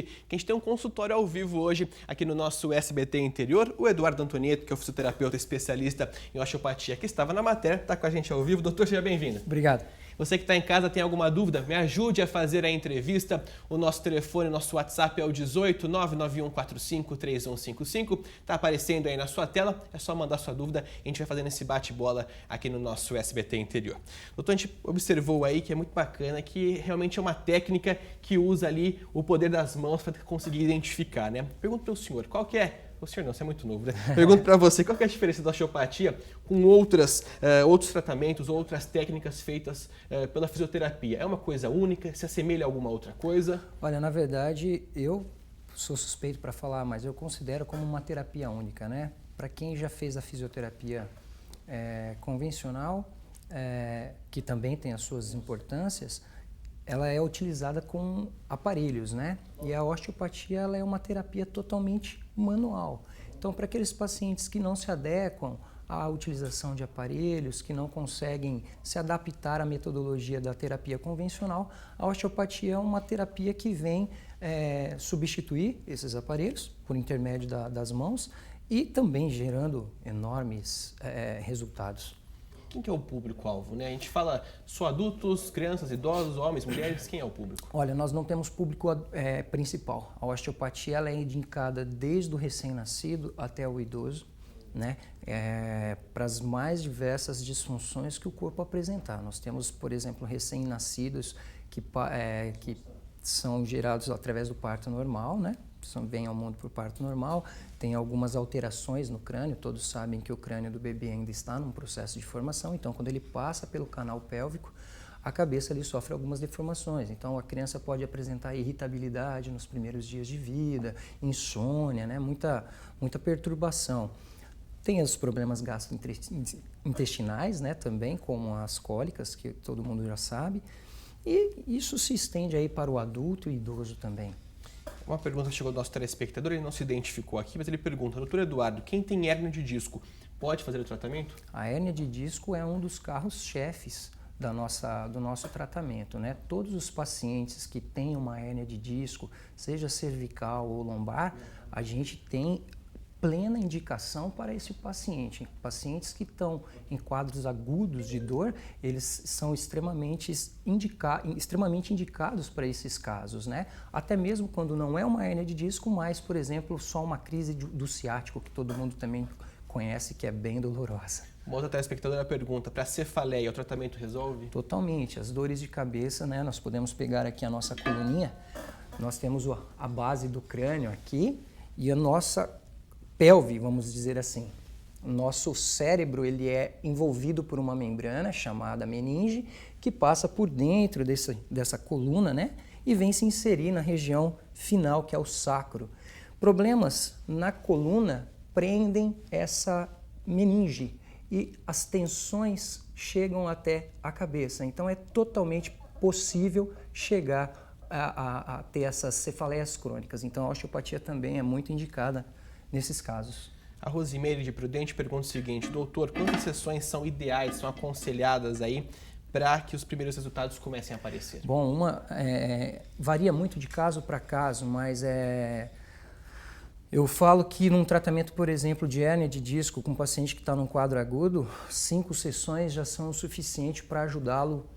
Que a gente tem um consultório ao vivo hoje aqui no nosso SBT Interior. O Eduardo Antonieto, que é o fisioterapeuta especialista em osteopatia, que estava na matéria, está com a gente ao vivo. Doutor, seja bem-vindo. Obrigado. Você que está em casa tem alguma dúvida, me ajude a fazer a entrevista. O nosso telefone, nosso WhatsApp é o 18 991 45 3155. Está aparecendo aí na sua tela, é só mandar sua dúvida. A gente vai fazendo esse bate-bola aqui no nosso SBT Interior. Doutor, a gente observou aí que é muito bacana, que realmente é uma técnica que usa ali o poder das mãos para conseguir identificar, né? Pergunto para o senhor, qual que é? O senhor não, você é muito novo, né? Pergunto para você, qual que é a diferença da osteopatia com outros tratamentos, outras técnicas feitas pela fisioterapia? É uma coisa única? Se assemelha a alguma outra coisa? Olha, na verdade, eu sou suspeito para falar, mas eu considero como uma terapia única, né? Para quem já fez a fisioterapia convencional, que também tem as suas importâncias, ela é utilizada com aparelhos, né? E a osteopatia ela é uma terapia totalmente manual. Então, para aqueles pacientes que não se adequam à utilização de aparelhos, que não conseguem se adaptar à metodologia da terapia convencional, a osteopatia é uma terapia que vem substituir esses aparelhos por intermédio das mãos e também gerando enormes resultados. Quem que é o público-alvo, né? A gente fala só adultos, crianças, idosos, homens, mulheres, quem é o público? Olha, nós não temos público principal. A osteopatia ela é indicada desde o recém-nascido até o idoso, né? Para as mais diversas disfunções que o corpo apresentar. Nós temos, por exemplo, recém-nascidos que são gerados através do parto normal, né? Vêm ao mundo por parto normal, tem algumas alterações no crânio, todos sabem que o crânio do bebê ainda está num processo de formação, então quando ele passa pelo canal pélvico, a cabeça ali sofre algumas deformações, então a criança pode apresentar irritabilidade nos primeiros dias de vida, insônia, né? Muita perturbação. Tem os problemas gastrointestinais, né? Também, como as cólicas, que todo mundo já sabe, e isso se estende aí para o adulto e idoso também. Uma pergunta chegou do nosso telespectador, ele não se identificou aqui, mas ele pergunta, doutor Eduardo, quem tem hérnia de disco pode fazer o tratamento? A hérnia de disco é um dos carros-chefes do nosso tratamento, né? Todos os pacientes que têm uma hérnia de disco, seja cervical ou lombar, a gente tem plena indicação para esse paciente. Pacientes que estão em quadros agudos de dor, eles são extremamente indicados para esses casos, né? Até mesmo quando não é uma hérnia de disco, mas, por exemplo, só uma crise do ciático, que todo mundo também conhece, que é bem dolorosa. Uma outra telespectadora pergunta, para cefaleia, o tratamento resolve? Totalmente. As dores de cabeça, né? Nós podemos pegar aqui a nossa coluninha, nós temos a base do crânio aqui e a nossa pelve, vamos dizer assim. O nosso cérebro ele é envolvido por uma membrana chamada meninge, que passa por dentro dessa coluna, né? E vem se inserir na região final, que é o sacro. Problemas na coluna prendem essa meninge e as tensões chegam até a cabeça. Então é totalmente possível chegar a ter essas cefaleias crônicas. Então a osteopatia também é muito indicada nesses casos. A Rosimeire de Prudente pergunta o seguinte, doutor, quantas sessões são ideais, são aconselhadas aí para que os primeiros resultados comecem a aparecer? Bom, varia muito de caso para caso, mas eu falo que num tratamento, por exemplo, de hérnia de disco com um paciente que está num quadro agudo, 5 sessões já são o suficiente para ajudá-lo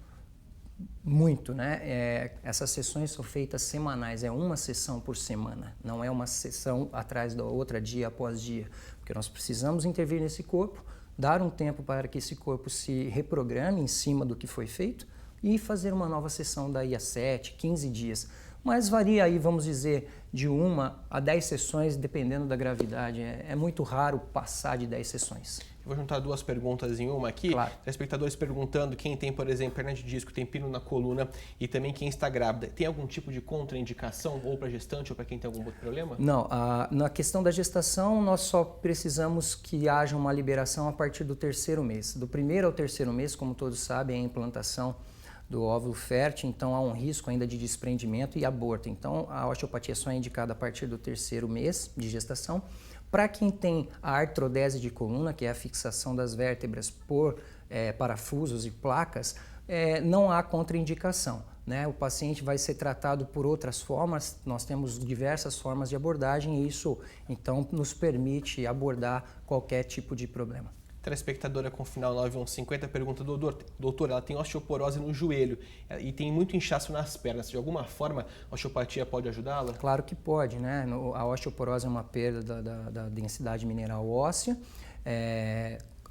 muito, né? Essas sessões são feitas semanais, é uma sessão por semana, não é uma sessão atrás da outra, dia após dia, porque nós precisamos intervir nesse corpo, dar um tempo para que esse corpo se reprograme em cima do que foi feito e fazer uma nova sessão daí a 7, 15 dias. Mas varia aí, vamos dizer, de 1 a 10 sessões, dependendo da gravidade. É muito raro passar de 10 sessões. Eu vou juntar 2 perguntas em uma aqui. Claro. Espectadores perguntando quem tem, por exemplo, hérnia de disco, tem pino na coluna e também quem está grávida. Tem algum tipo de contraindicação ou para gestante ou para quem tem algum outro problema? Não, na questão da gestação, nós só precisamos que haja uma liberação a partir do 3º mês. Do 1º ao 3º mês, como todos sabem, é a implantação do óvulo fértil, então há um risco ainda de desprendimento e aborto. Então a osteopatia só é indicada a partir do 3º mês de gestação. Para quem tem a artrodese de coluna, que é a fixação das vértebras por parafusos e placas, não há contraindicação. né? O paciente vai ser tratado por outras formas, nós temos diversas formas de abordagem e isso, então, nos permite abordar qualquer tipo de problema. Telespectadora com final 9150 pergunta, doutor, ela tem osteoporose no joelho e tem muito inchaço nas pernas. De alguma forma, a osteopatia pode ajudá-la? Claro que pode, né? A osteoporose é uma perda da densidade mineral óssea.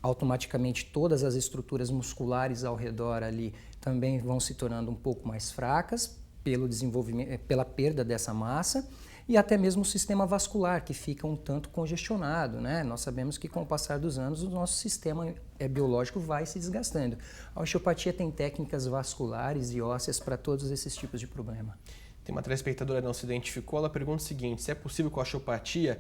Automaticamente todas as estruturas musculares ao redor ali também vão se tornando um pouco mais fracas pelo desenvolvimento, pela perda dessa massa. E até mesmo o sistema vascular, que fica um tanto congestionado, né? Nós sabemos que com o passar dos anos o nosso sistema biológico vai se desgastando. A osteopatia tem técnicas vasculares e ósseas para todos esses tipos de problema. Tem uma telespectadora que não se identificou, ela pergunta o seguinte, se é possível com a osteopatia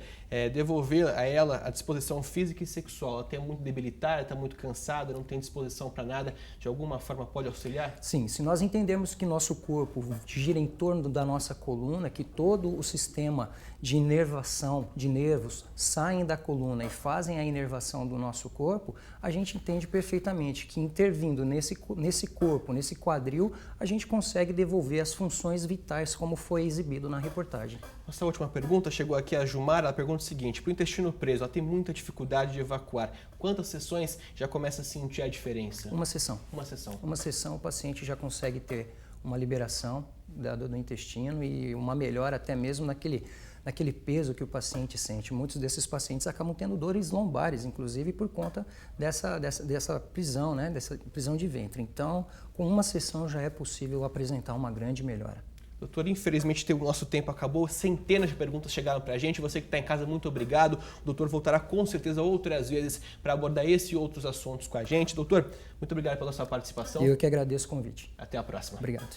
devolver a ela a disposição física e sexual. Ela está muito debilitada, está muito cansada, não tem disposição para nada, de alguma forma pode auxiliar? Sim, se nós entendemos que nosso corpo gira em torno da nossa coluna, que todo o sistema de inervação de nervos saem da coluna e fazem a inervação do nosso corpo, a gente entende perfeitamente que intervindo nesse corpo, nesse quadril, a gente consegue devolver as funções vitais como foi exibido na reportagem. Nossa última pergunta chegou aqui a Jumar, ela pergunta o seguinte, para o intestino preso, ela tem muita dificuldade de evacuar. Quantas sessões já começa a sentir a diferença? Uma sessão. Uma sessão. Uma sessão o paciente já consegue ter uma liberação do intestino e uma melhora até mesmo naquele peso que o paciente sente. Muitos desses pacientes acabam tendo dores lombares, inclusive por conta dessa prisão, né? Dessa prisão de ventre. Então, com uma sessão já é possível apresentar uma grande melhora. Doutor, infelizmente o nosso tempo acabou, centenas de perguntas chegaram para a gente, você que está em casa, muito obrigado. O doutor voltará com certeza outras vezes para abordar esse e outros assuntos com a gente. Doutor, muito obrigado pela sua participação. Eu que agradeço o convite. Até a próxima. Obrigado.